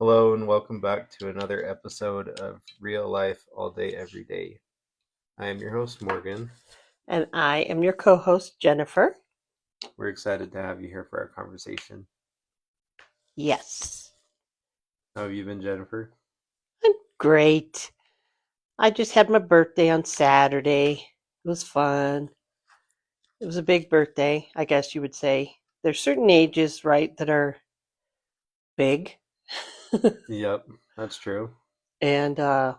Hello and welcome back to another episode of Real Life All Day Every Day. I am your host Morgan. And I am your co host, Jennifer. We're excited to have you here for our conversation. Yes. How have you been, Jennifer? I'm great. I just had my birthday on Saturday. It was fun. It was a big birthday, I guess you would say. There's certain ages, right, that are big. Yep, that's true. And I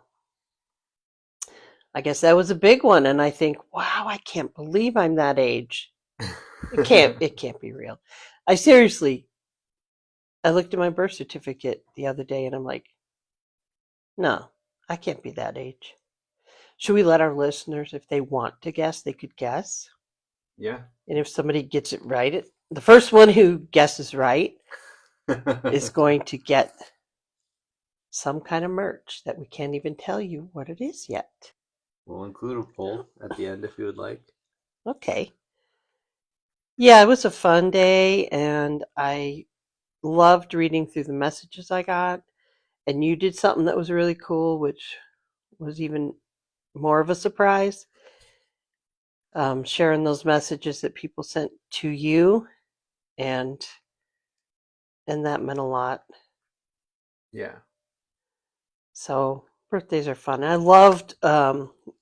guess that was a big one. And I think, wow, I can't believe I'm that age. It can't be real. I seriously, I looked at my birth certificate the other day and I'm like, no, I can't be that age. Should we let our listeners, if they want to guess, they could guess? Yeah. And if somebody gets it right, the first one who guesses right is going to get some kind of merch that we can't even tell you what it is yet. We'll include a poll at the end if you would like. Okay. Yeah, it was a fun day, and I loved reading through the messages I got. And you did something that was really cool, which was even more of a surprise. Sharing those messages that people sent to you, and that meant a lot. Yeah. So birthdays are fun. I loved.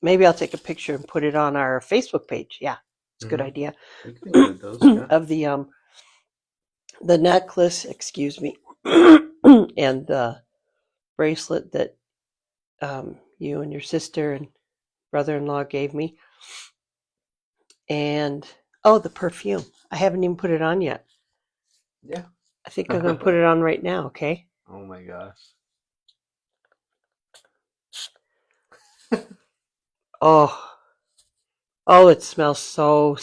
Maybe I'll take a picture and put it on our Facebook page. Yeah, it's a good idea. We can include those, yeah. Of the necklace, excuse me, and the bracelet that you and your sister and brother-in-law gave me, and the perfume. I haven't even put it on yet. Yeah. I think I'm going to put it on right now. Okay. Oh my gosh. Oh, it smells so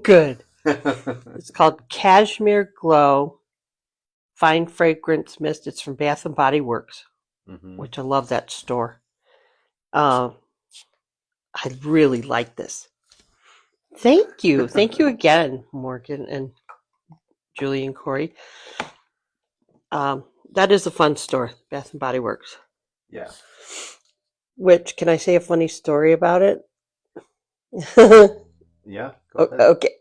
good. It's called Cashmere Glow Fine Fragrance Mist. It's from Bath and Body Works, which I love that store. I really like this. Thank you. Thank you again, Morgan and Julie and Corey. That is a fun store, Bath and Body Works. Yeah. Which, can I say a funny story about it? Yeah, go ahead. Okay.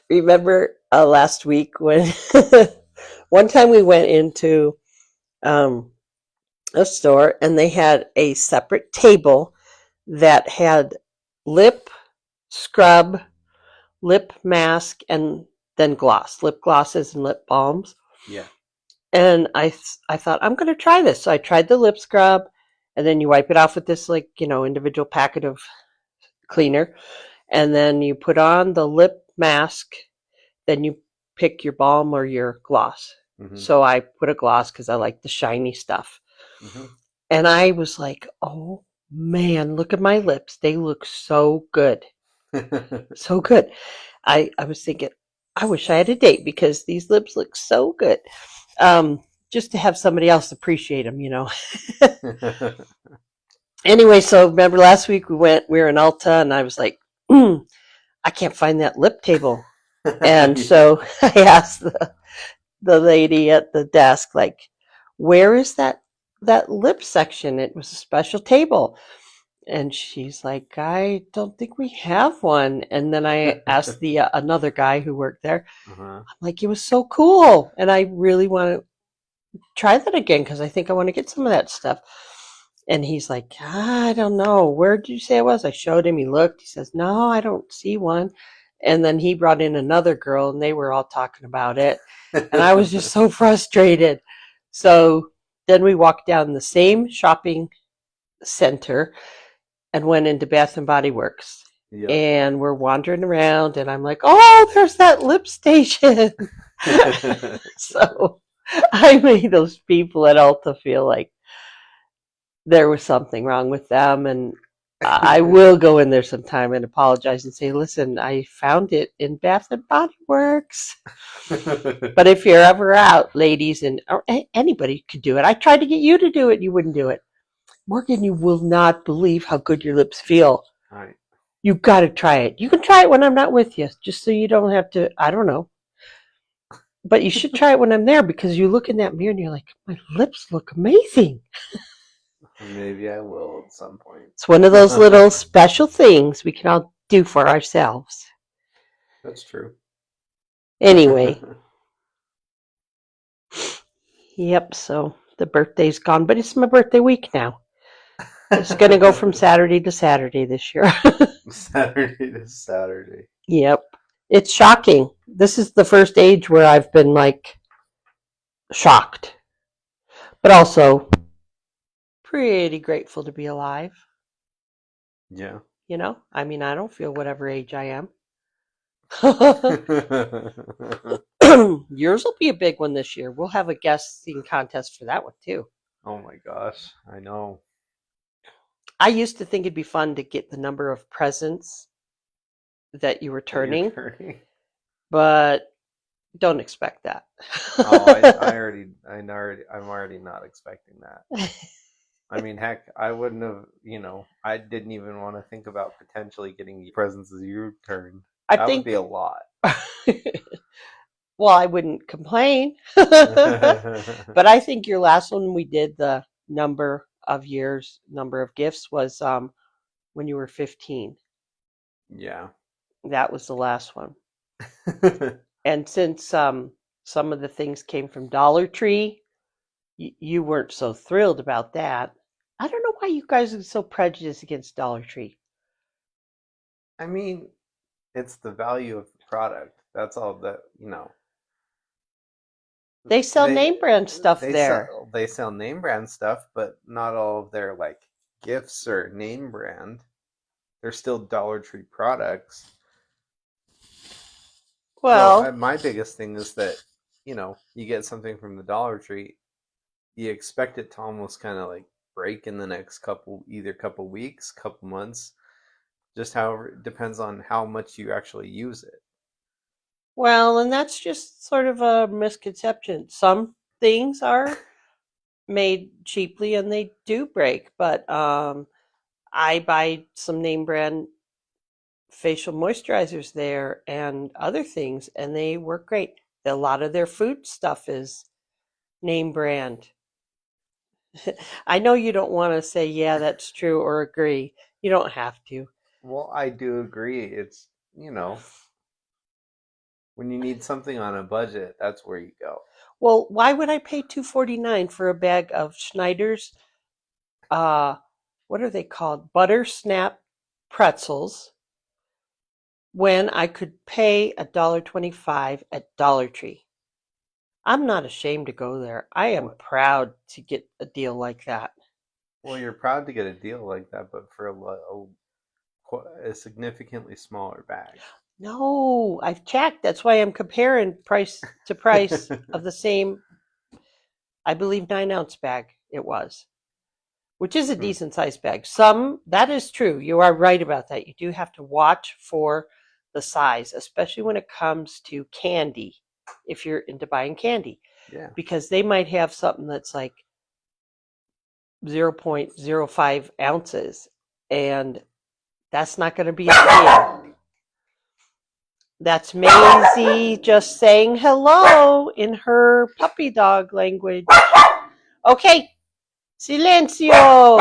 Remember last week when one time we went into a store and they had a separate table that had lip scrub, lip mask, and then gloss, lip glosses and lip balms. Yeah. And I thought, I'm going to try this. So I tried the lip scrub, and then you wipe it off with this, individual packet of cleaner. And then you put on the lip mask, then you pick your balm or your gloss. So I put a gloss because I like the shiny stuff. And I was like, oh man, look at my lips. They look so good. So good. I was thinking, I wish I had a date because these lips look so good. Just to have somebody else appreciate them, Anyway, so remember last week we were in Ulta and I was like, I can't find that lip table. And so I asked the lady at the desk, like, where is that lip section? It was a special table. And she's like, I don't think we have one. And then I asked the another guy who worked there. I'm like, it was so cool. And I really want to try that again because I think I want to get some of that stuff. And he's like, I don't know. Where did you say it was? I showed him. He looked. He says, no, I don't see one. And then he brought in another girl and they were all talking about it. And I was just so frustrated. So then we walked down the same shopping center and went into Bath and Body Works. Yep. And we're wandering around and I'm like, oh, there's that lip station. So I made those people at Ulta feel like there was something wrong with them. And I will go in there sometime and apologize and say, listen, I found it in Bath and Body Works. But if you're ever out, ladies, or anybody could do it. I tried to get you to do it. You wouldn't do it. Morgan, you will not believe how good your lips feel. All right. You've got to try it. You can try it when I'm not with you, just so you don't have to, I don't know. But you should try it when I'm there because you look in that mirror and you're like, my lips look amazing. Maybe I will at some point. It's one of those little special things we can all do for ourselves. That's true. Anyway, yep, so the birthday's gone, but it's my birthday week now. It's going to go from Saturday to Saturday this year. Saturday to Saturday. Yep. It's shocking. This is the first age where I've been like shocked, but also pretty grateful to be alive. Yeah. You know, I mean, I don't feel whatever age I am. Yours will be a big one this year. We'll have a guessing contest for that one too. Oh my gosh, I know. I used to think it'd be fun to get the number of presents that you were turning, but don't expect that. I'm already not expecting that. I mean, heck, I wouldn't have, I didn't even want to think about potentially getting presents as you turn. That would be a lot. Well, I wouldn't complain. But I think your last one we did the number of years, number of gifts was when you were 15. Yeah. That was the last one. And since some of the things came from Dollar Tree, you weren't so thrilled about that. I don't know why you guys are so prejudiced against Dollar Tree. I mean, it's the value of the product. That's all that, They sell name brand stuff there. They sell name brand stuff, but not all of their like gifts are name brand. They're still Dollar Tree products. Well, so, my biggest thing is that, you get something from the Dollar Tree, you expect it to almost kind of like break in the next couple weeks, couple months, just however it depends on how much you actually use it. well, and that's just sort of a misconception. Some things are made cheaply and they do break, but I buy some name brand facial moisturizers there and other things, and they work great. A lot of their food stuff is name brand. I know you don't want to say, yeah, that's true or agree. You don't have to. Well, I do agree. It's, when you need something on a budget, that's where you go. Well, why would I pay $2.49 for a bag of Schneider's what are they called? Butter snap pretzels when I could pay $1.25 at Dollar Tree. I'm not ashamed to go there. I am proud to get a deal like that. Well, you're proud to get a deal like that, but for a significantly smaller bag. No, I've checked. That's why I'm comparing price to price of the same, I believe, 9-ounce bag it was, which is a decent sized bag. That is true. You are right about that. You do have to watch for the size, especially when it comes to candy, if you're into buying candy. Yeah. Because they might have something that's like 0.05 ounces, and that's not going to be a deal. That's Maisie just saying hello in her puppy dog language. Okay, silencio.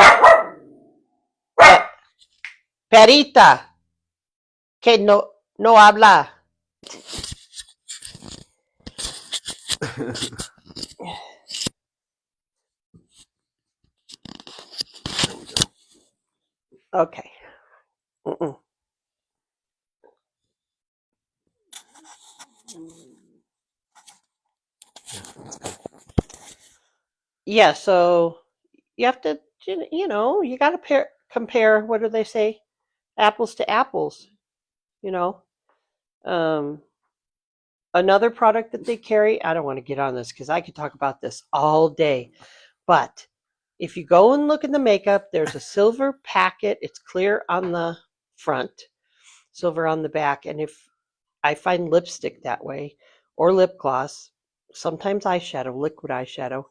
Perita, que no habla. Okay. Mm-mm. Yeah, so you have to, you got to compare, what do they say? Apples to apples, you know. Another product that they carry, I don't want to get on this because I could talk about this all day, but if you go and look in the makeup, there's a silver packet. It's clear on the front, silver on the back. And if I find lipstick that way, or lip gloss, sometimes eyeshadow, liquid eyeshadow,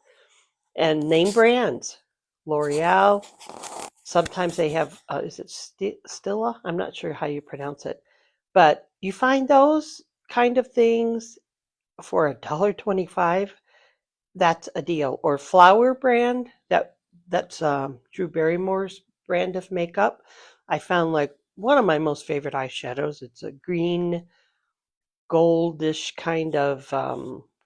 and name brands, L'Oreal. Sometimes they have, is it Stila? I'm not sure how you pronounce it. But you find those kind of things for $1.25, that's a deal. Or Flower brand, that's Drew Barrymore's brand of makeup. I found like one of my most favorite eyeshadows. It's a green goldish kind of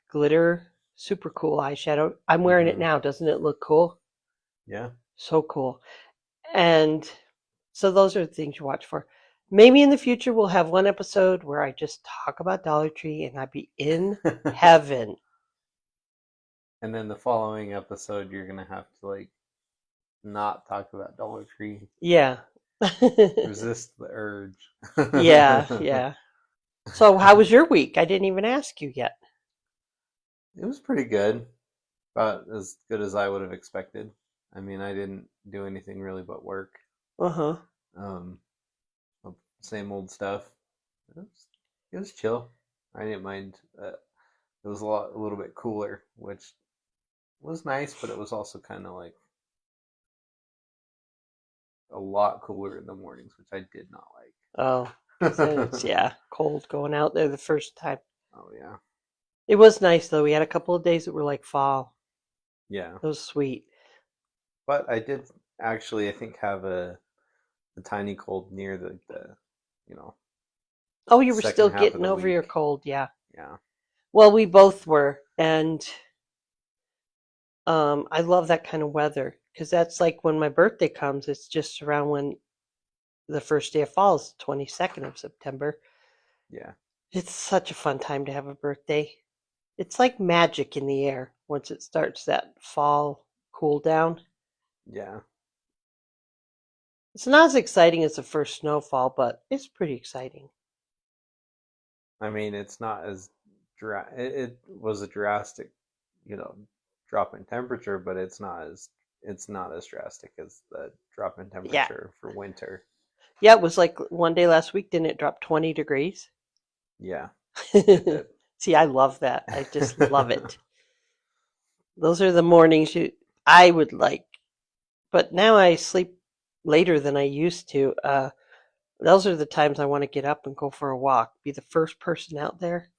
glitter, super cool eyeshadow. I'm wearing it Hmm. now. Doesn't it look cool? Yeah. So cool. And so those are the things you watch for. Maybe in the future we'll have one episode where I just talk about Dollar Tree and I'd be in heaven. And then the following episode, you're gonna have to like not talk about Dollar Tree. Yeah. Resist the urge. Yeah, yeah. So how was your week? I didn't even ask you yet. It was pretty good, about as good as I would have expected. I mean, I didn't do anything really but work. Uh-huh. Um, same old stuff. It was chill. I didn't mind. It was a little bit cooler, which was nice, but it was also kind of like a lot cooler in the mornings, which I did not Oh, because then it's, like. yeah, cold going out there the first time. Oh yeah, It was nice though. We had a couple of days that were like fall. yeah. It was sweet. But I did actually, I think, have a tiny cold near the you know Oh, you were second still half of getting the over your week. cold, yeah. Yeah, Well, we both were, and I love that kind of weather because that's like when my birthday comes. It's just around when the first day of fall is, 22nd of September. yeah, It's such a fun time to have a birthday. It's like magic in the air once it starts that fall cool down. yeah. It's not as exciting as the first snowfall, but it's pretty exciting. I mean, it's not as it was a drastic, you know, drop in temperature, but it's not as drastic as the drop in Yeah. temperature for winter. Yeah, it was like one day last week, didn't it drop 20 degrees? Yeah, it did. See, I love that. I just love it. Those are the mornings I would like, but now I sleep later than I used to. Those are the times I want to get up and go for a walk, be the first person out there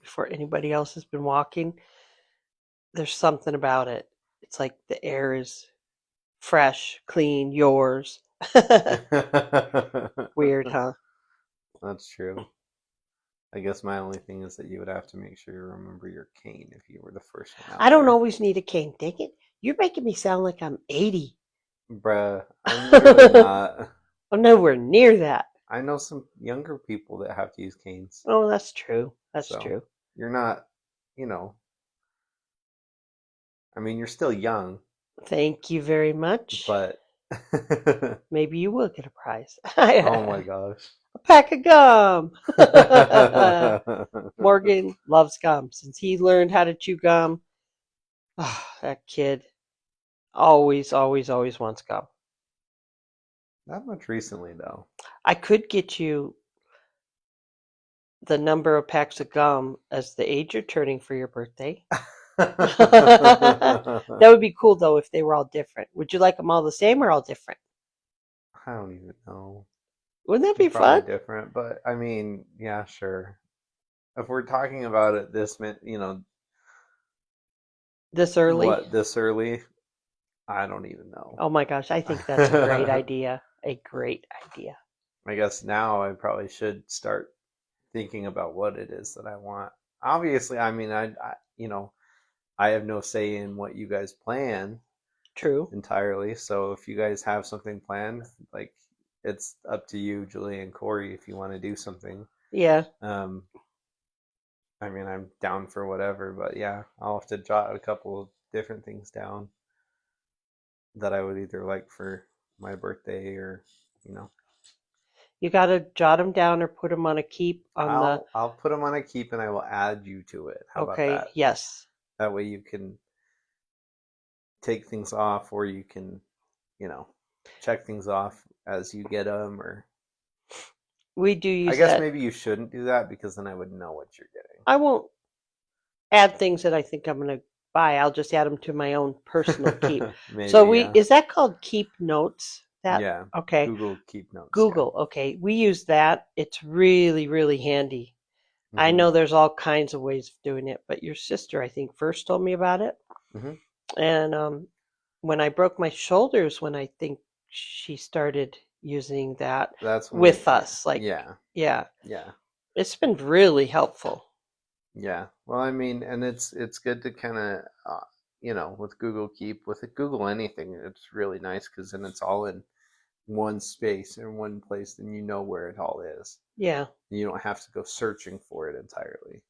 before anybody else has been walking. There's something about it. It's like the air is fresh, clean, yours. Weird, huh? That's true. I guess my only thing is that you would have to make sure you remember your cane if you were the first one I out don't there. always need a cane. Dang it. You're making me sound like I'm 80. Bruh, I'm literally not. I'm nowhere near that. I know some younger people that have to use canes. Oh, that's true. That's So true. you're not, you know, I mean, you're still young, Thank you very much. but Maybe you will get a prize. oh my A gosh. pack of gum. Morgan loves gum. Since he learned how to chew gum, that kid always, always, always wants gum. Not much recently, though. I could get you the number of packs of gum as the age you're turning for your birthday. That I would be cool though if they were all different. Would you like them all the same or all different? don't even know. Wouldn't that be Probably fun? different, but I mean, yeah, sure. If we're talking about it This early? what, this early, I don't even know. Oh my gosh, I think that's a great idea. A great idea. I guess now I probably should start thinking about what it is that I want. Obviously, I mean, I have no say in what you guys plan True. entirely. So if you guys have something planned, like it's up to you, Julie and Corey, if you want to do something. Yeah. Um, I mean, I'm down for whatever, but yeah, I'll have to jot a couple of different things down that I would either like for my birthday or, you know, You got to jot them down or put them on a keep on the. I'll put them on a keep and I will add you to it. How about Okay, that? yes. That way you can take things off or you can, you know, check things off as you get them or We do I use guess that. maybe you shouldn't do that because then I would know what you're getting. I won't add things that I think I'm going to buy. I'll just add them to my own personal keep. So Maybe, yeah. is that called Keep Notes? That Yeah. okay. Google Keep Notes, yeah. Google, okay. We use that. It's really, really handy. I Hmm. know there's all kinds of ways of doing it, but your sister, I think, first told me about it. Hmm. And when I broke my shoulders, when I think she started using that That's when with yeah, us, like, yeah, yeah, yeah, it's been really helpful. yeah. Well, I mean, and it's good to kind of with Google Keep, with it, Google anything, it's really nice because then it's all in one space in one place, then you know where it all is. Yeah. You don't have to go searching for it entirely.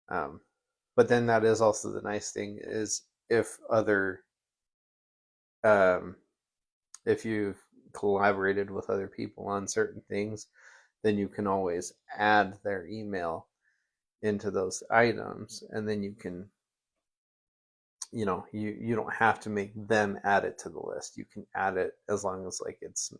Um, but then that is also the nice thing is if other um, if you've collaborated with other people on certain things, then you can always add their email into those items, and then you can you don't have to make them add it to the list. You can add it as long as like it's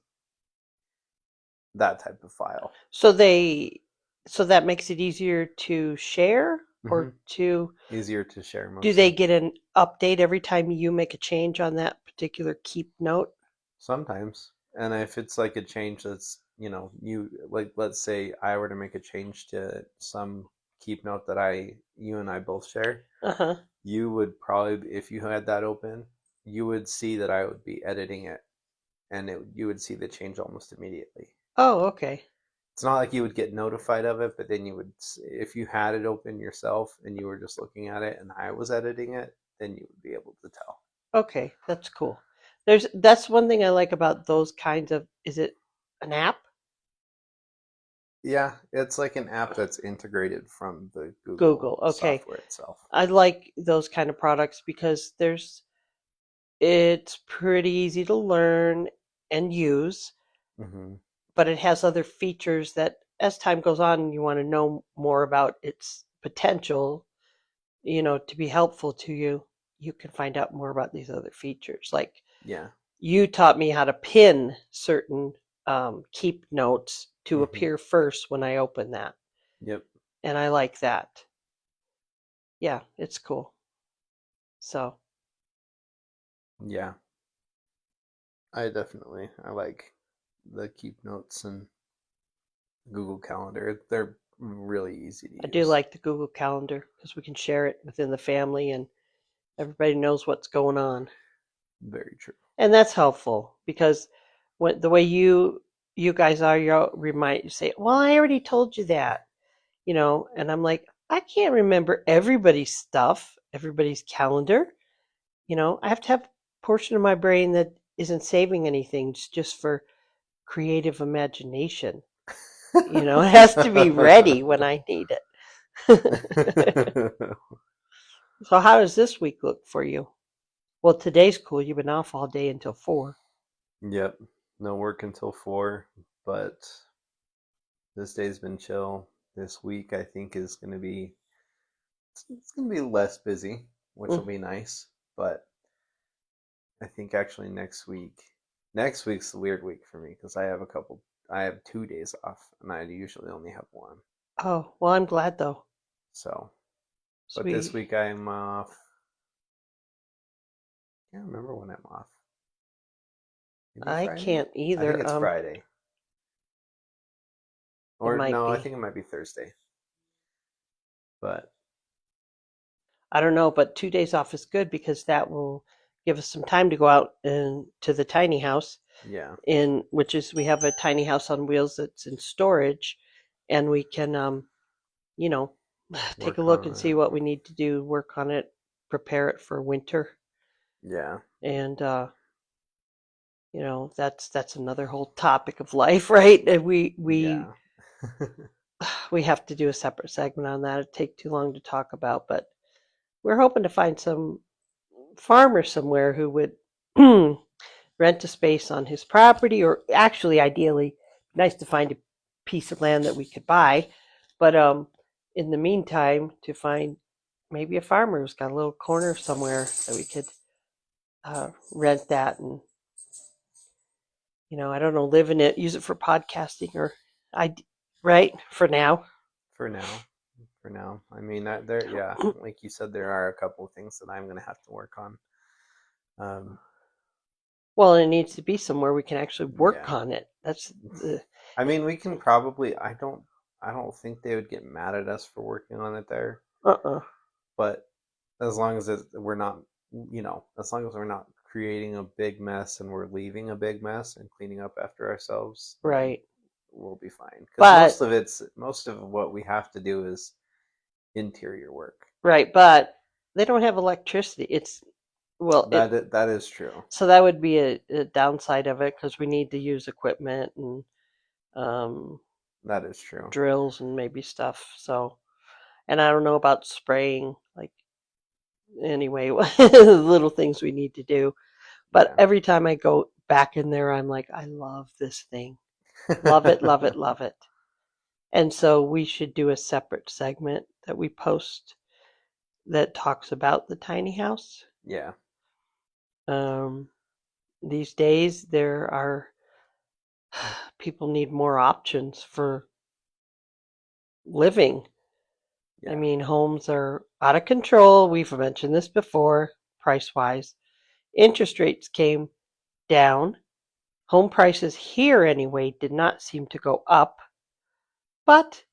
that type of file. So they, so that makes it easier to share Hmm. or to, Easier to share do they mostly. get an update every time you make a change on that particular keep note? Sometimes. And if it's like a change that's, you like, let's say I were to make a change to some keep note that you and I both share, Uh-huh. you would probably, if you had that open, you would see that I would be editing it, and you would see the change almost immediately. Oh, okay. It's not like you would get notified of it, but then you would, if you had it open yourself and you were just looking at it and I was editing it, then you would be able to tell. Okay, that's cool. That's one thing I like about those kinds of, is it an app? Yeah, it's like an app that's integrated from the Google Google. Okay. software itself. I like those kind of products because it's pretty easy to learn and use, Hmm. but it has other features that as time goes on you want to know more about its potential, to be helpful to you. You can find out more about these other features. Like, Yeah. you taught me how to pin certain keep notes to Hmm. appear first when I open that. Yep. And I like that. Yeah, it's cool. So, Yeah. I like the keep notes and Google Calendar. They're really easy to I do use. like the Google Calendar because we can share it within the family and everybody knows what's going on. Very true. And that's helpful because when the way you guys are, you say, "Well, I already told you that," and I'm like, I can't remember everybody's stuff, everybody's calendar. I have to have a portion of my brain that isn't saving anything just for creative imagination. It has to be ready when I need it. So how does this week look for you? Well, today's cool. You've been off all day until 4. Yep. No work until 4, but this day's been chill. This week I think is going to be it's going to be less busy, which will Mm. be nice, but I think actually next week's the weird week for me because I have 2 days off and I usually only have one. Oh, well, I'm glad though. So, but this Sweet. week I'm off. I can't remember when I'm off. Maybe I Friday? can't I think either. it's Friday. It Or might no, I be. think it might be Thursday. But I don't know, but 2 days off is good because that will give us some time to go out and to the tiny house, yeah, in which is, we have a tiny house on wheels that's in storage, and we can you know take a work look and on see what we need to do, work on it, prepare it for winter. it. Yeah, And that's another whole topic of life, right? And we yeah, we have to do a separate segment on that. It'd take too long to talk about, but we're hoping to find some farmer somewhere who would rent a space on his property, or actually, ideally, nice to find a piece of land that we could buy. But in the meantime, to find maybe a farmer who's got a little corner somewhere that we could rent that, and I don't know, live in it, use it for podcasting, or I, right, for now. for now. For now. I mean, yeah, like you said, there are a couple of things that I'm going to have to work on. Um, Well, it needs to be somewhere we can actually work yeah. on it. That's the I mean, we can probably, I don't think they would get mad at us for working on it there. Uh-uh. But as long as we're not, as long as we're not creating a big mess and we're leaving a big mess and cleaning up after ourselves, then Right. we'll be fine. Because But most of what we have to do is interior work. right, but they don't have electricity. Well, That is true. so that would be a downside of it because we need to use equipment and um, That is true. drills and maybe stuff. So, and I don't know about spraying, like anyway, little things we need to do. But Yeah. every time I go back in there, I'm like, I love this thing. Love it, love it, love it. And so we should do a separate segment that we post that talks about the tiny house. Yeah. Um, these days, there are people need more options for living. Yeah. I mean, homes are out of control. We've mentioned this before, price wise. Interest rates came down. Home prices here, anyway, did not seem to go up. But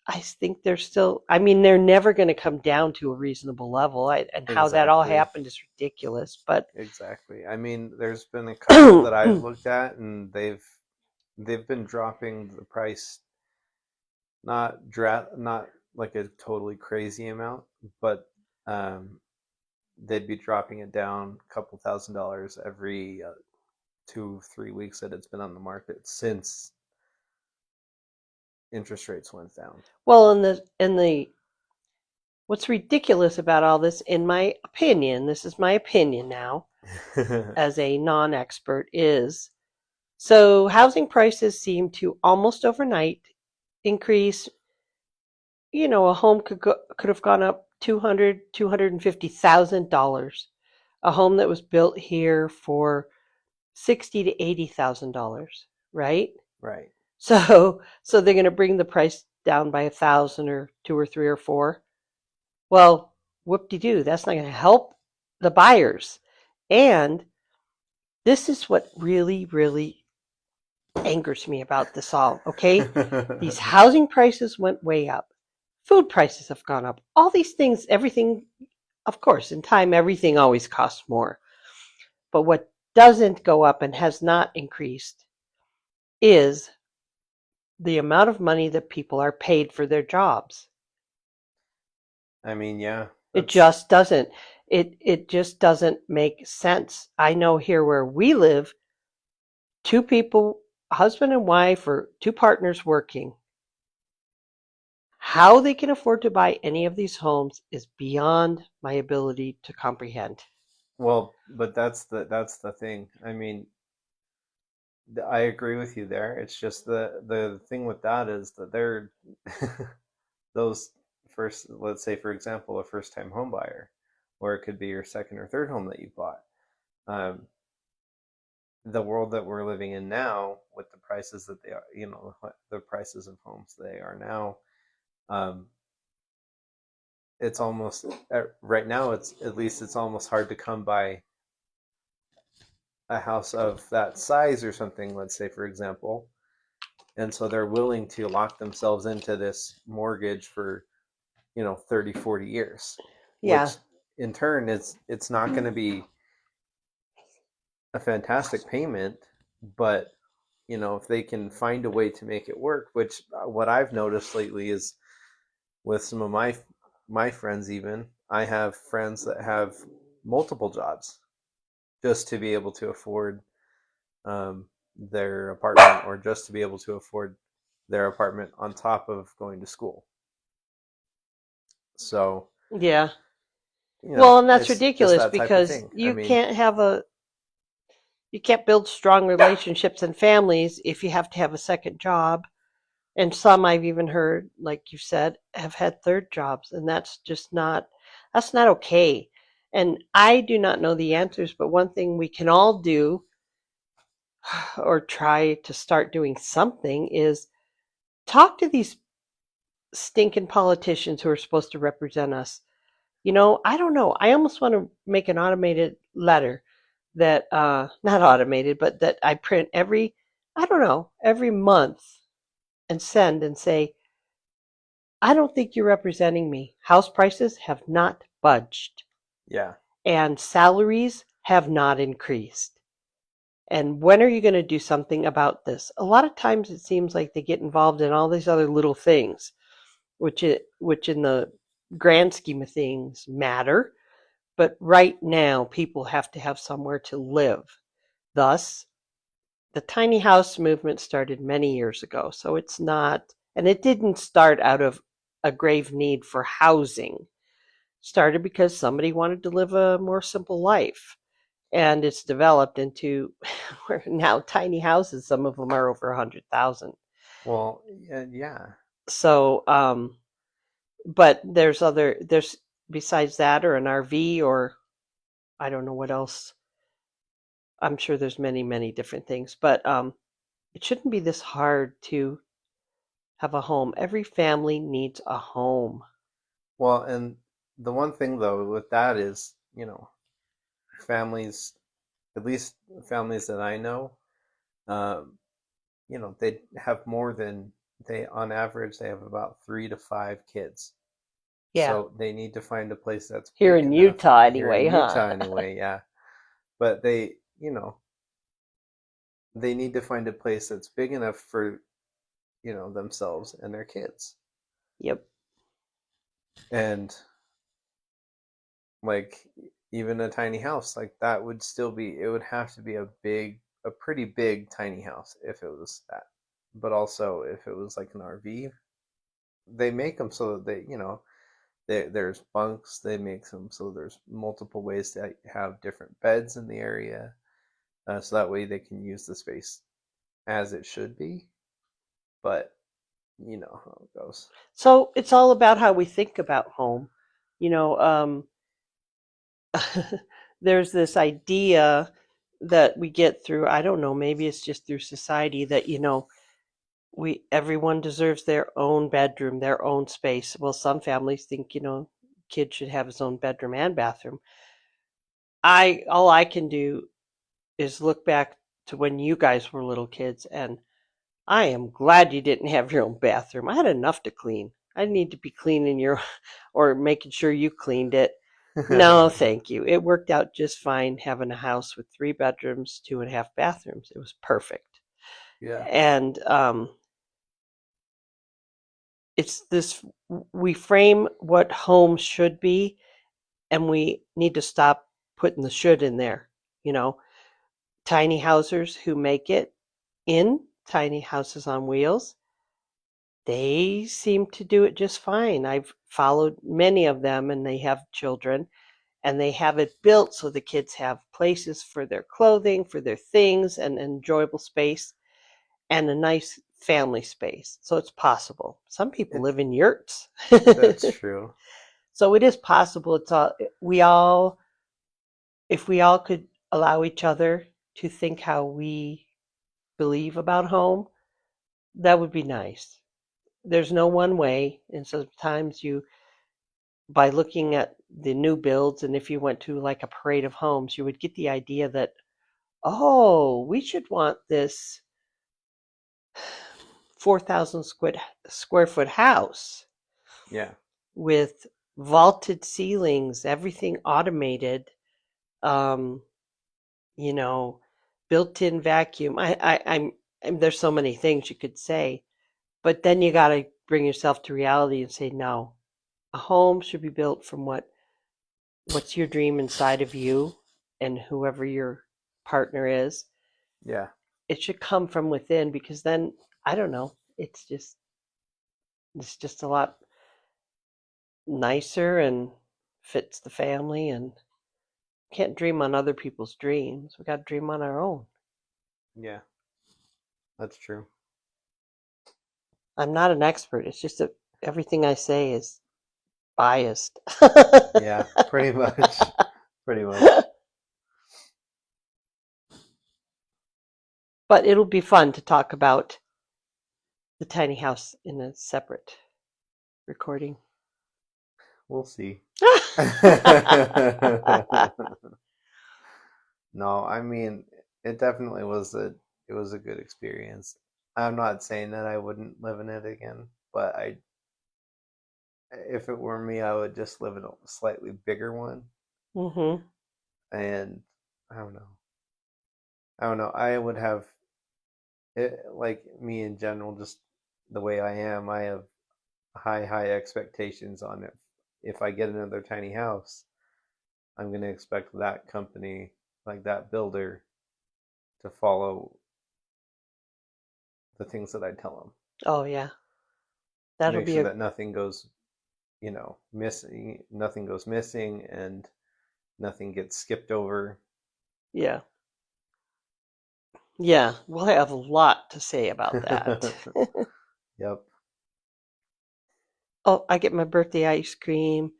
I think they're still, I mean, they're never going to come down to a reasonable level. And how that all Exactly. happened is ridiculous. But Exactly. I mean, there's been a couple that I've looked at, and they've been dropping the price, not like a totally crazy amount, but um, they'd be dropping it down a couple $1,000s every 2-3 weeks that it's been on the market since interest rates went down. well, in the what's ridiculous about all this, in my opinion, this is my opinion now as a non-expert, is so housing prices seem to almost overnight increase. A home could have gone up $250,000. A home that was built here for $60,000 to $80,000, right? Right. So they're going to bring the price down by 1,000 or two or three or four. Well, whoop-de-doo, that's not going to help the buyers. And this is what really, really angers me about this all, okay? These housing prices went way up. Food prices have gone up. All these things, everything, of course, in time, everything always costs more. But what doesn't go up and has not increased is the amount of money that people are paid for their jobs. I mean, yeah. It just doesn't. It just doesn't make sense. I know here where we live, two people, husband and wife, or two partners working. How they can afford to buy any of these homes is beyond my ability to comprehend. Well, but that's the thing. I mean, I agree with you there. It's just the thing with that is that they're those first, let's say for example, a first time home buyer, or it could be your second or third home that you bought. Um, the world that we're living in now, with the prices that they are, the prices of homes they are now, um, it's almost right now. It's at least it's almost hard to come by a house of that size or something. Let's say for example, and so they're willing to lock themselves into this mortgage for 30, 40 years, Yeah. which in turn it's not going to be a fantastic payment, but if they can find a way to make it work, which what I've noticed lately is with some of my friends, even I have friends that have multiple jobs just to be able to afford their apartment, or just to be able to afford their apartment on top of going to school. So, Yeah. Well, and that's it's just ridiculous that type of because thing. I you mean, can't build strong relationships and families if you have to have a second job. And some I've even heard, like you said, have had third jobs, and that's not okay. And I do not know the answers, but one thing we can all do or try to start doing something is talk to these stinking politicians who are supposed to represent us. I don't know. I almost want to make an automated letter that, not automated, but that I print every, I don't know, every month and send and say, I don't think you're representing me. House prices have not budged, Yeah. and salaries have not increased. And when are you going to do something about this? A lot of times it seems like they get involved in all these other little things, which in the grand scheme of things matter. But right now, people have to have somewhere to live. Thus, the tiny house movement started many years ago. So it's not, and it didn't start out of a grave need for housing. It started because somebody wanted to live a more simple life. And it's developed into where now tiny houses, some of them are over 100,000. Well, yeah, yeah. So, but there's besides that, or an RV, or I don't know what else. I'm sure there's many, many different things, but it shouldn't be this hard to have a home. Every family needs a home. Well, and the one thing though with that is, families, at least families that I know, um, they have more than on average, they have about 3 to 5 kids. Yeah, So they need to find a place that's here big in enough Utah here anyway, in huh? Utah anyway, yeah. But they need to find a place that's big enough for, themselves and their kids. Yep. And like even a tiny house like that would still be it would have to be a pretty big tiny house if it was that. But also if it was like an RV, they make them so that there's bunks. They make them so there's multiple ways to have different beds in the area, so that way they can use the space as it should be. But you know how it goes. So it's all about how we think about home. You know, there's this idea that we get through, I don't know, maybe it's just through society that, we everyone deserves their own bedroom, their own space. Well, some families think, kid should have his own bedroom and bathroom. I all I can do is look back to when you guys were little kids, and I am glad you didn't have your own bathroom. I had enough to clean. I need to be cleaning your or making sure you cleaned it. No, thank you. It worked out just fine having a house with 3 bedrooms, 2.5 bathrooms. It was perfect. Yeah. And it's this we frame what home should be, and we need to stop putting the should in there. You know, tiny housers who make it in tiny houses on wheels, they seem to do it just fine. I've followed many of them, and they have children, and they have it built so the kids have places for their clothing, for their things, and enjoyable space, and a nice family space. So it's possible. Some people it, live in yurts. that's true. So it is possible. It's all we all if we all could allow each other to think how we believe about home, that would be nice. There's no one way, and sometimes you by looking at the new builds, and if you went to like a parade of homes, you would get the idea that, oh, we should want this 4,000 square foot house Yeah. with vaulted ceilings, everything automated, um, you know, built-in vacuum. There's so many things you could say, but then you got to bring yourself to reality and say, no, a home should be built from what's your dream inside of you and whoever your partner is. Yeah. It should come from within, because then I don't know, it's just a lot nicer and fits the family, and can't dream on other people's dreams. We got to dream on our own. Yeah. That's true. I'm not an expert. It's just that everything I say is biased. Yeah, pretty much. Pretty much. But it'll be fun to talk about the tiny house in a separate recording. We'll see. No, I mean, it definitely was a good experience. I'm not saying that I wouldn't live in it again, but if it were me, I would just live in a slightly bigger one. Mm-hmm. And I don't know. I don't know. I would have it like me in general, just the way I am. I have high expectations on it. If I get another tiny house, I'm gonna expect that company, like that builder, to follow the things that I tell them Oh yeah, to that'll make be sure a that nothing goes, missing, nothing goes missing, and nothing gets skipped over. yeah. Yeah, we'll have a lot to say about that. Yep. Oh, I get my birthday ice cream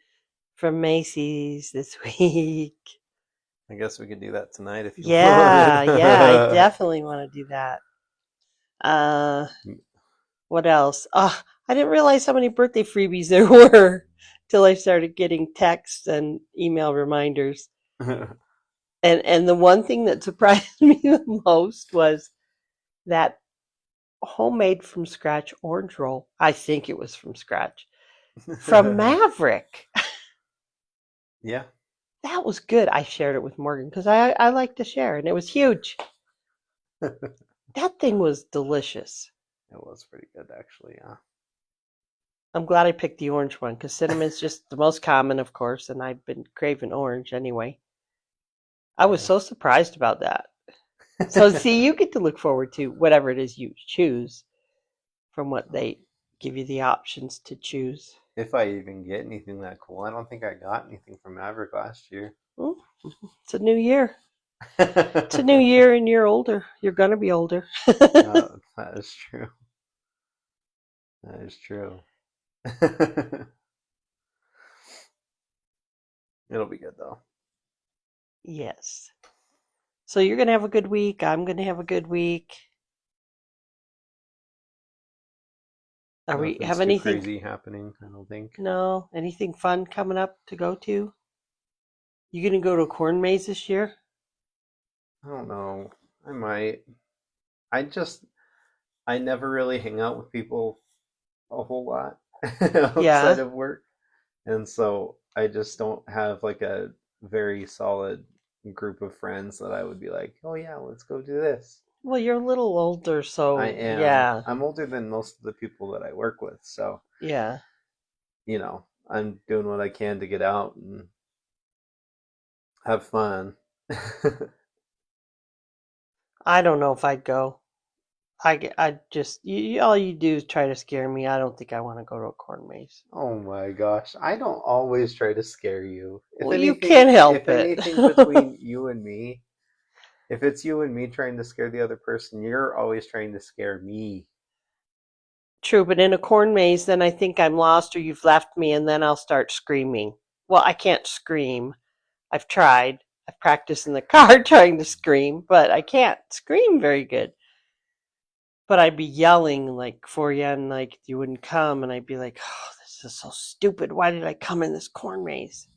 from Macy's this week. I guess we could do that tonight if you Yeah, yeah, I want. definitely want to do that. Uh, what else? I didn't realize how many birthday freebies there were till I started getting texts and email reminders. And the one thing that surprised me the most was that homemade from scratch orange roll. I think it was from scratch from Maverick. Yeah, That was good. I shared it with Morgan because I like to share, and it was huge. it That thing was delicious. was pretty good actually. I'm glad I picked the orange one because cinnamon's just the most common, of course, and I've been craving orange anyway. I was Yeah. so surprised about that. So, see, you get to look forward to whatever it is you choose from what they give you the options to choose. If I even get anything that cool, I don't think I got anything from Maverick last year. Mm, it's a new year. It's a new year, and you're older. You're gonna be older. That is true. That is true. It'll be good though. Yes. So you're gonna have a good week. I'm gonna have a good week. Are we Nothing's have too anything? crazy happening, I don't think. No, anything fun coming up to go to? You gonna go to a corn maze this year? I don't know. I might. I just, I never really hang out with people a whole lot outside Yeah. of work. And so I just don't have like a very solid group of friends that I would be like, oh yeah, let's go do this. Well, you're a little older, I so am. yeah, I'm older than most of the people that I work with. So, yeah. I'm doing what I can to get out and have fun. I don't know if I'd go. I just all you do is try to scare me. I don't think I want to go to a corn maze. Oh my gosh. I don't always try to scare you. Well, you can't help If it. anything between you and me, if it's you and me trying to scare the other person, you're always trying to scare me. True, but in a corn maze, then I think I'm lost or you've left me, and then I'll start screaming. Well, I can't scream. I've tried. I've practiced in the car trying to scream, but I can't scream very good. But I'd be yelling like for you, and like you wouldn't come, and I'd be like, "Oh, this is so stupid. Why did I come in this corn maze?"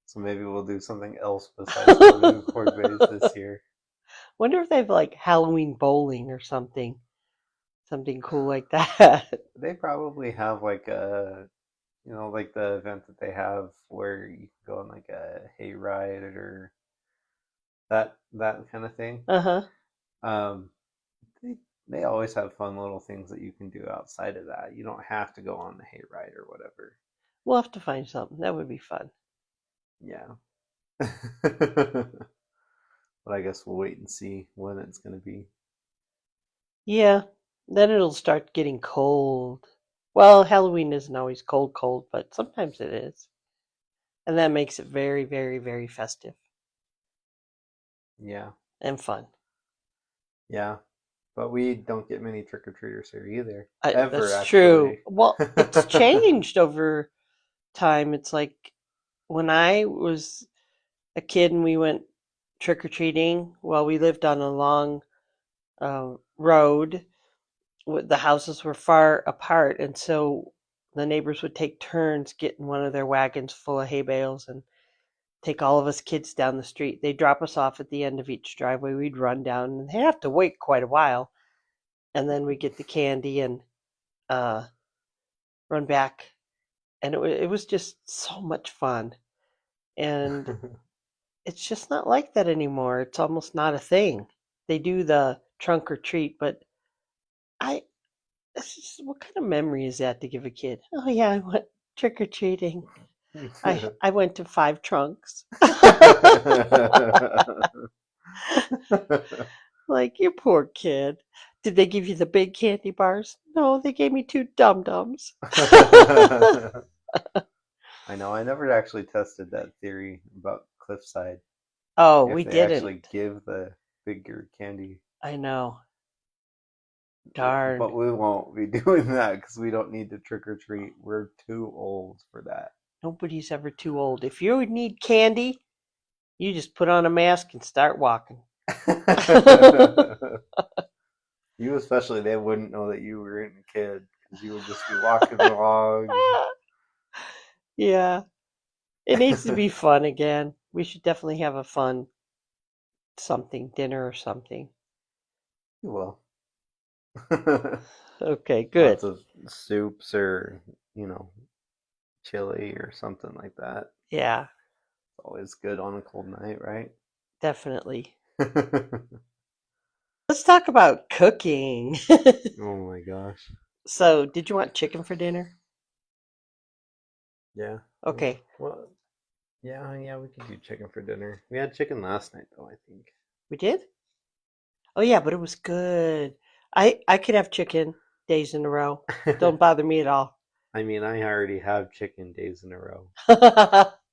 So maybe we'll do something else besides go to corn maze this year. Wonder if they have like Halloween bowling or something cool like that. They probably have like like the event that they have where you can go on like a hayride or that kind of thing. Uh huh. Um, they they always have fun little things that you can do outside of that. You don't have to go on the hayride or whatever. We'll have to find something. That would be fun. Yeah. But I guess we'll wait and see when it's going to be. Yeah. Then it'll start getting cold. Well, Halloween isn't always cold, cold, but sometimes it is. And that makes it very, very, very festive Yeah. and fun. Yeah. But we don't get many trick or treaters here either. Ever, That's true. actually. Well, it's changed over time. It's like when I was a kid and we went trick or treating, well, we lived on a long road. The houses were far apart, and so the neighbors would take turns getting one of their wagons full of hay bales and take all of us kids down the street. They'd drop us off at the end of each driveway. We'd run down, and they'd have to wait quite a while, and then we'd get the candy and uh, run back, and it was just so much fun. And it's just not like that anymore. It's almost not a thing. They do the trunk or treat, but I it's just, what kind of memory is that to give a kid? Oh yeah, I went trick or treating. I went to 5 trunks. Like, you poor kid. Did they give you the big candy bars? No, they gave me 2 dum-dums. I know. I never actually tested that theory about Cliffside. Oh, If we they actually didn't. give the bigger candy. I know. Darn. But we won't be doing that because we don't need to trick or treat. We're too old for that. Nobody's ever too old. If you need candy, you just put on a mask and start walking. You especially, they wouldn't know that you were a kid because you would just be walking along. Yeah, it needs to be fun again. We should definitely have a fun something, dinner or something. Well, Okay, good. lots of soups or, you know, chili or something like that. Yeah, It's always good on a cold night, right? definitely. Let's talk about cooking. Oh my gosh. So, did you want chicken for dinner? Yeah. Okay, Well, yeah, we could do chicken for dinner. We had chicken last night though, I think. we did? Oh yeah, but it was good. I could have chicken days in a row. Don't bother me at all. I mean, I already have chicken days in a row.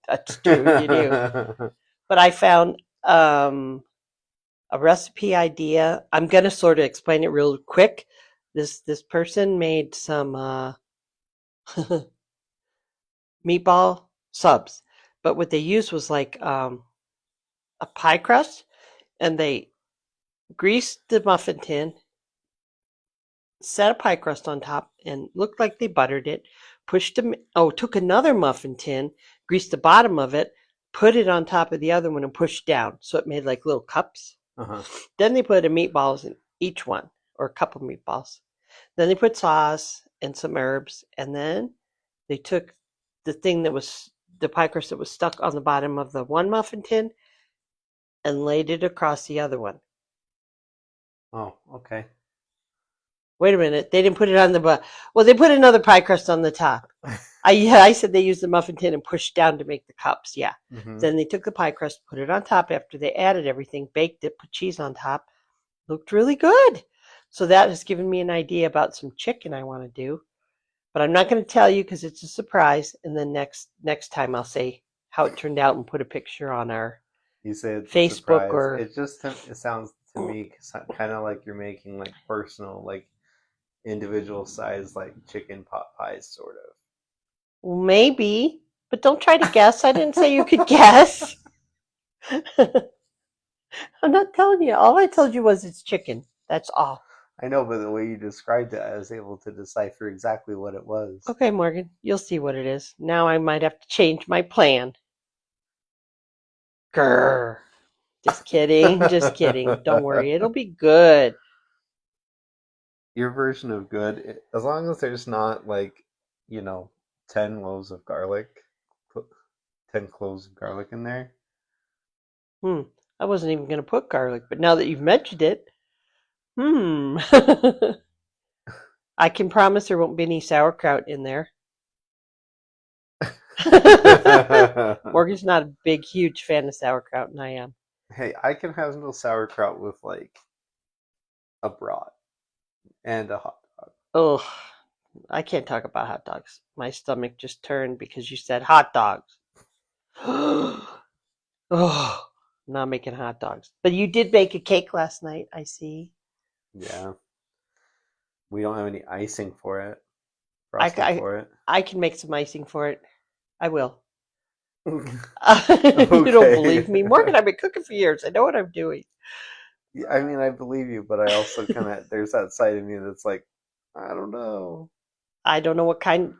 That's true, you do. But I found a recipe idea. I'm gonna sort of explain it real quick. This person made some meatball subs, but what they used was like a pie crust, and they greased the muffin tin, set a pie crust on top, and looked like they buttered it. Pushed them. Oh, took another muffin tin, greased the bottom of it, put it on top of the other one, and pushed down, so it made like little cups. Uh-huh. Then they put a meatballs in each one, or a couple meatballs. Then they put sauce and some herbs, and then they took the thing that was the pie crust that was stuck on the bottom of the one muffin tin and laid it across the other one. Oh, okay. Wait a minute, they didn't put it on the well, they put another pie crust on the top. I said they used the muffin tin and pushed down to make the cups. Yeah. Mm-hmm. Then they took the pie crust, put it on top after they added everything, baked it, put cheese on top. Looked really good. So that has given me an idea about some chicken I want to do. But I'm not going to tell you because it's a surprise. And then next time I'll say how it turned out and put a picture on our You say it's a Facebook surprise. or It sounds to me kind of like you're making like personal, like individual size, like chicken pot pies, sort maybe. But don't try to guess. I didn't say you could of. guess. I'm not telling you. All I told you was it's chicken. That's all. I know, but the way you described it, I was able to decipher exactly what it was. Okay, Morgan, you'll see what it is. Now I might have to change my plan. Grr. Just kidding. Just kidding. Don't worry. It'll be good. Your version of good, as long as there's not like, you know, 10 loaves of garlic, 10 cloves of garlic in there. Hmm. I wasn't even going to put garlic, but now that you've mentioned it, I can promise there won't be any sauerkraut in there. Morgan's not a big, huge fan of sauerkraut, and I am. Hey, I can have no sauerkraut with like a brat and a hot dog. Oh, I can't talk about hot dogs. My stomach just turned because you said hot dogs. Oh, I'm not making hot dogs. But you did bake a cake last night, I see. Yeah. We don't have any icing for it, I, frosting I, for it. I can make some icing for it. I will. You don't believe me? Morgan, I've been cooking for years. I know what I'm doing. Yeah, I mean, I believe you, but I also kind of, there's that side of me that's like, I don't know. I don't know what kind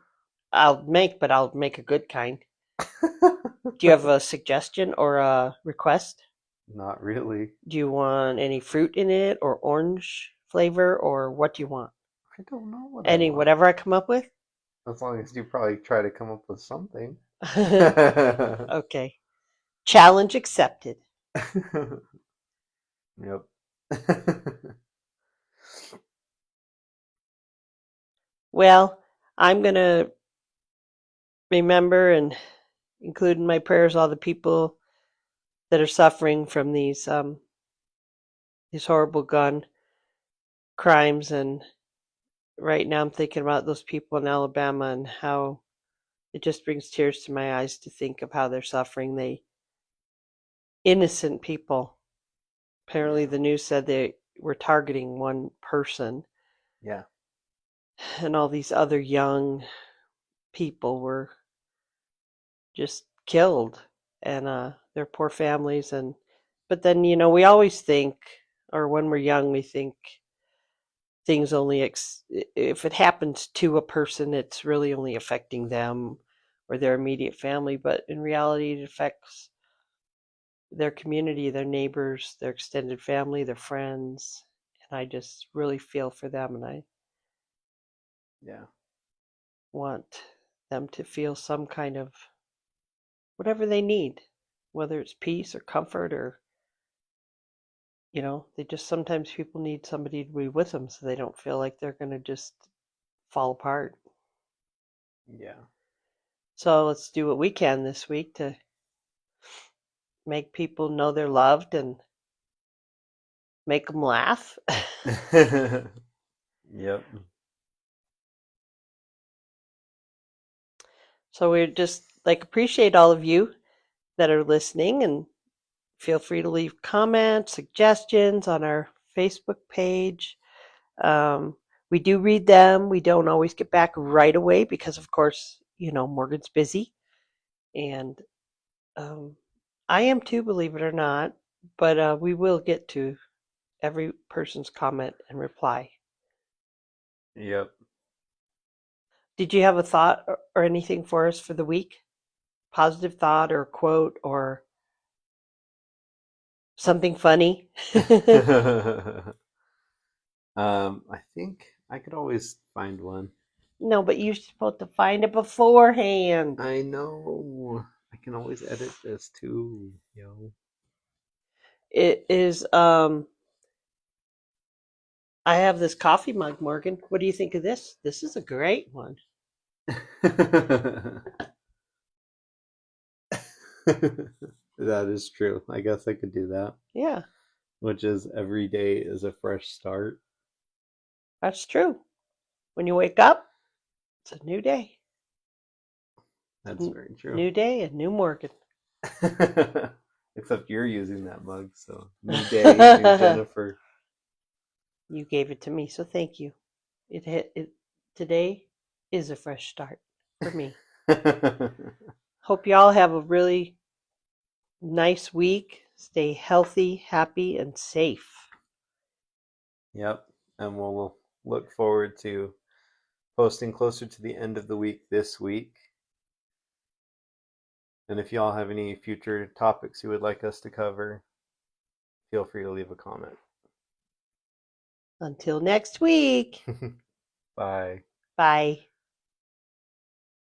I'll make, but I'll make a good kind. Do you have a suggestion or a request? Not really. Do you want any fruit in it or orange flavor or what do you want? I don't know what I Any want. whatever I come up with? As long as you probably try to come up with something. Okay. Challenge accepted. Yep. Well, I'm going to remember and include in my prayers all the people that are suffering from these horrible gun crimes. And right now I'm thinking about those people in Alabama and how it just brings tears to my eyes to think of how they're suffering. They innocent people. Apparently the news said they were targeting one person, Yeah. and all these other young people were just killed, and their poor families. And but then we always think, or when we're young we think things only if it happens to a person it's really only affecting them or their immediate family, but in reality it affects their community, their neighbors, their extended family, their friends. And I just really feel for them, and I Yeah. want them to feel some kind of whatever they need, whether it's peace or comfort or they just sometimes people need somebody to be with them so they don't feel like they're going to just fall apart. Yeah. So let's do what we can this week to make people know they're loved and make them laugh. Yep. So we just appreciate all of you that are listening, and feel free to leave comments, suggestions on our Facebook page. We do read them. We don't always get back right away because, of course, Morgan's busy. And I am too, believe it or not. But we will get to every person's comment and reply. Yep. Did you have a thought or anything for us for the week? Positive thought or quote or something funny? I think I could always find one. No, but you're supposed to find it beforehand. I know. I can always edit this too, yo. It is I have this coffee mug, Morgan. What do you think of this? This is a great one. That is true. I guess I could do that. Yeah, Which is every day is a fresh start. that's true. When you wake up, it's a new day. That's very true. New day and new Morgan. Except you're using that mug, so new day, new Jennifer. You gave it to me, so thank you. It today is a fresh start for me. Hope you all have a really nice week. Stay healthy, happy, and safe. Yep, and we'll look forward to posting closer to the end of the week this week. And if y'all have any future topics you would like us to cover, feel free to leave a comment. Until next week. Bye. Bye.